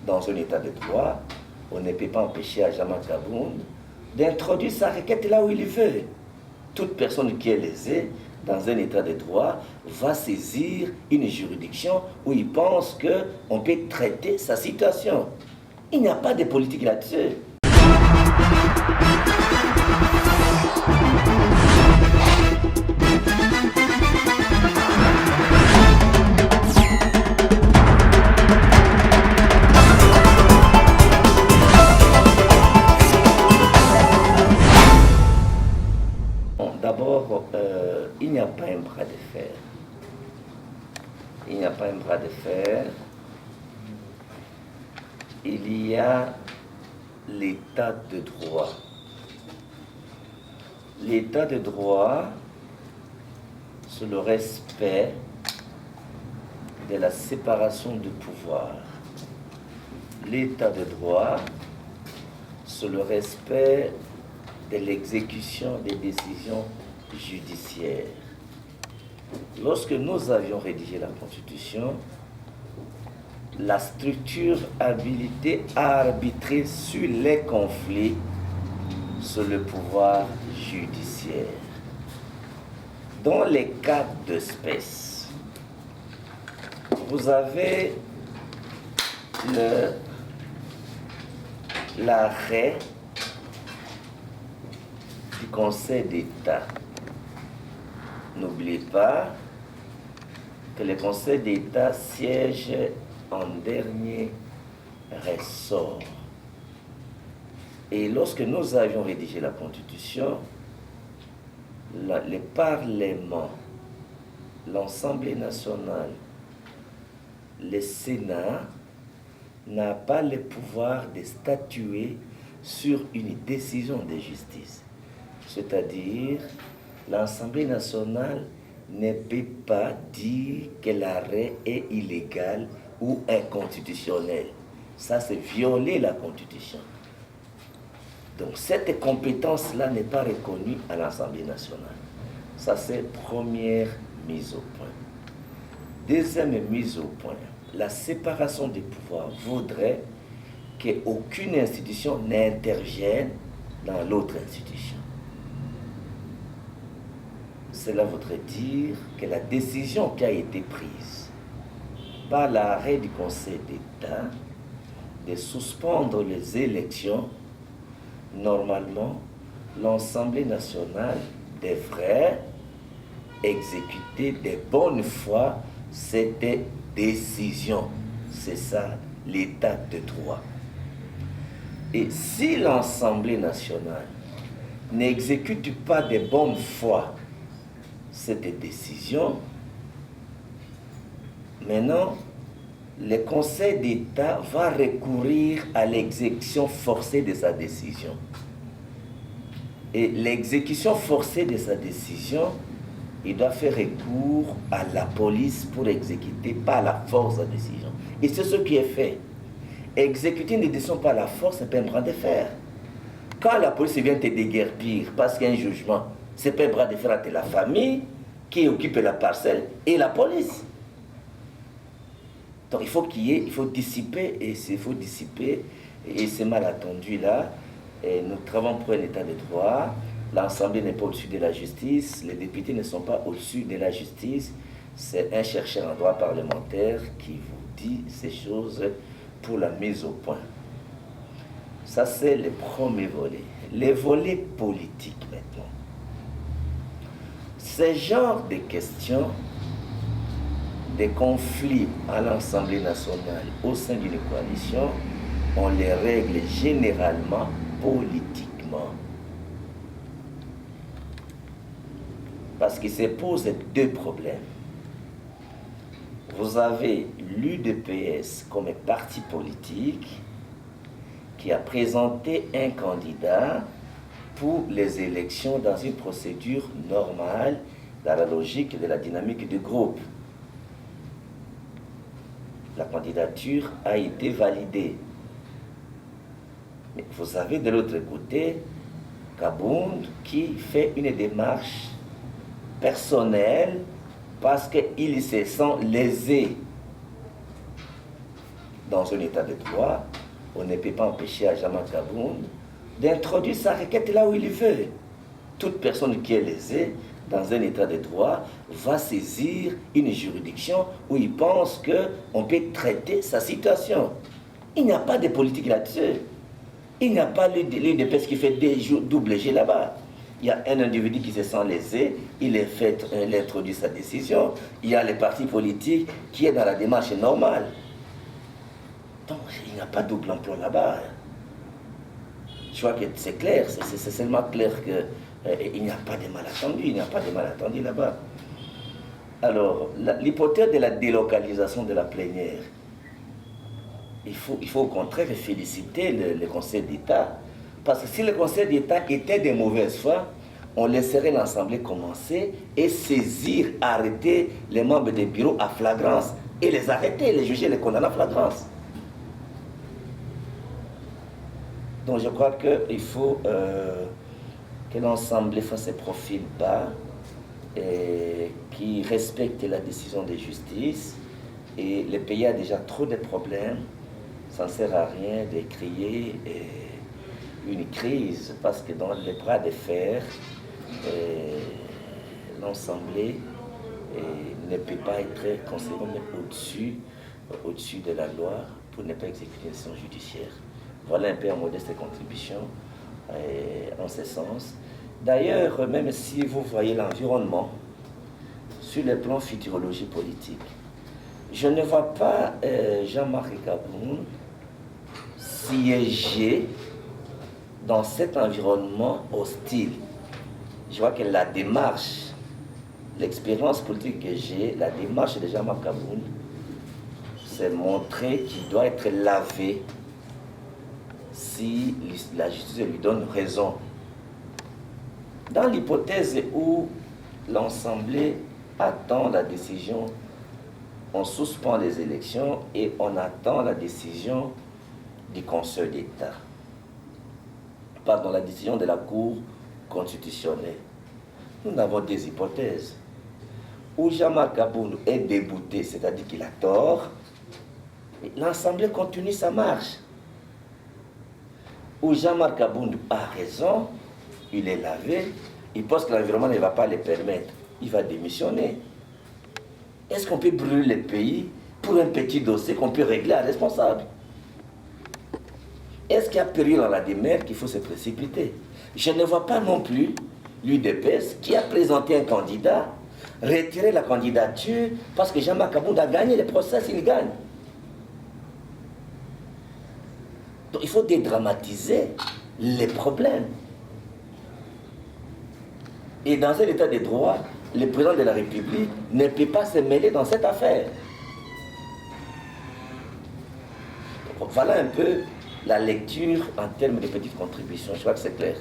dans un état de droit, on ne peut pas empêcher Adjama Kabound d'introduire sa requête là où il veut. Toute personne qui est lésée dans un état de droit va saisir une juridiction où il pense qu'on peut traiter sa situation. Il n'y a pas de politique là-dessus. D'abord, il n'y a pas un bras de fer. Il n'y a pas un bras de fer. Il y a l'état de droit. L'état de droit, c'est le respect de la séparation du pouvoir. L'état de droit, c'est le respect de l'exécution des décisions judiciaires. Lorsque nous avions rédigé la Constitution, la structure habilitée à arbitrer sur les conflits sur le pouvoir judiciaire. Dans les cas d'espèce, vous avez l'arrêt du Conseil d'État. N'oubliez pas que le Conseil d'État siège en dernier ressort. Et lorsque nous avions rédigé la Constitution, le Parlement, l'Assemblée nationale, le Sénat n'a pas le pouvoir de statuer sur une décision de justice. C'est-à-dire, l'Assemblée nationale ne peut pas dire que l'arrêt est illégal ou inconstitutionnel. Ça, c'est violer la Constitution. Donc, cette compétence-là n'est pas reconnue à l'Assemblée nationale. Ça, c'est première mise au point. Deuxième mise au point, la séparation des pouvoirs voudrait qu'aucune institution n'intervienne dans l'autre institution. Cela voudrait dire que la décision qui a été prise par l'arrêt du Conseil d'État de suspendre les élections, normalement, l'Assemblée nationale devrait exécuter de bonne foi cette décision. C'est ça, l'état de droit. Et si l'Assemblée nationale n'exécute pas de bonne foi cette décision, maintenant, le Conseil d'État va recourir à l'exécution forcée de sa décision. Et l'exécution forcée de sa décision, il doit faire recours à la police pour exécuter par la force sa décision. Et c'est ce qui est fait. Exécuter une décision par la force, c'est pas un bras de fer. Quand la police vient te déguerpir parce qu'il y a un jugement, c'est pas un bras de fer entre la famille qui occupe la parcelle et la police. Donc il faut dissiper, et s'il faut dissiper, et c'est mal attendu là, et nous travaillons pour un état de droit, l'Assemblée n'est pas au-dessus de la justice, les députés ne sont pas au-dessus de la justice, c'est un chercheur en droit parlementaire qui vous dit ces choses pour la mise au point. Ça, c'est le premier volet. Les volets politiques maintenant. Ce genre de questions, des conflits à l'Assemblée nationale au sein d'une coalition, on les règle généralement politiquement. Parce qu'il se pose deux problèmes. Vous avez l'UDPS comme parti politique qui a présenté un candidat pour les élections dans une procédure normale, dans la logique de la dynamique du groupe. La candidature a été validée. Mais vous avez de l'autre côté Kabound qui fait une démarche personnelle parce qu'il se sent lésé. dans un état de droit, on ne peut pas empêcher à Jama Kaboun d'introduire sa requête là où il veut. Toute personne qui est lésée dans un état de droit va saisir une juridiction où il pense qu'on peut traiter sa situation. Il n'y a pas de politique là-dessus. Il n'y a pas l'UDPS qui fait des double G là-bas. Il y a un individu qui se sent lésé, il introduit sa décision. Il y a les partis politiques qui est dans la démarche normale. Donc, il n'y a pas de double emploi là-bas. Je crois que c'est clair, c'est seulement clair qu'il n'y a pas de malentendus, il n'y a pas de malentendus là-bas. Alors, l'hypothèse de la délocalisation de la plénière, il faut au contraire féliciter le Conseil d'État, parce que si le Conseil d'État était de mauvaise foi, on laisserait l'Assemblée commencer et saisir, arrêter les membres des bureaux à flagrance, et les arrêter, les juger, les condamner à flagrance. Donc je crois qu'il faut que l'Assemblée fasse un profil bas, et qui respecte la décision de justice. Et le pays a déjà trop de problèmes. Ça ne sert à rien de créer une crise, parce que dans les bras de fer, l'Assemblée ne peut pas être considérée au-dessus de la loi pour ne pas exécuter une décision judiciaire. Voilà un peu une modeste contribution en ce sens. D'ailleurs, même si vous voyez l'environnement, sur le plan futurologie politique, je ne vois pas Jean-Marc Kaboun siéger dans cet environnement hostile. Je vois que la démarche, l'expérience politique que j'ai, la démarche de Jean-Marc Kaboun, c'est montrer qu'il doit être lavé si la justice lui donne raison. Dans l'hypothèse où l'Assemblée attend la décision, on suspend les élections et on attend la décision du Conseil d'État. Pardon, la décision de la Cour constitutionnelle. Nous avons des hypothèses. Où Jean-Marc Kaboun est débouté, c'est-à-dire qu'il a tort, l'Assemblée continue sa marche. Où Jean-Marc Kaboun a raison, il est lavé, il pense que l'environnement ne va pas le permettre, il va démissionner. Est-ce qu'on peut brûler le pays pour un petit dossier qu'on peut régler à responsable? Est-ce qu'il y a péril dans la demeure qu'il faut se précipiter? Je ne vois pas non plus l'UDPS qui a présenté un candidat retirer la candidature parce que Jean-Marc Kaboun a gagné le procès, il gagne. Donc il faut dédramatiser les problèmes. Et dans un état de droit, le président de la République ne peut pas se mêler dans cette affaire. Donc, voilà un peu la lecture en termes de petites contributions. Je crois que c'est clair.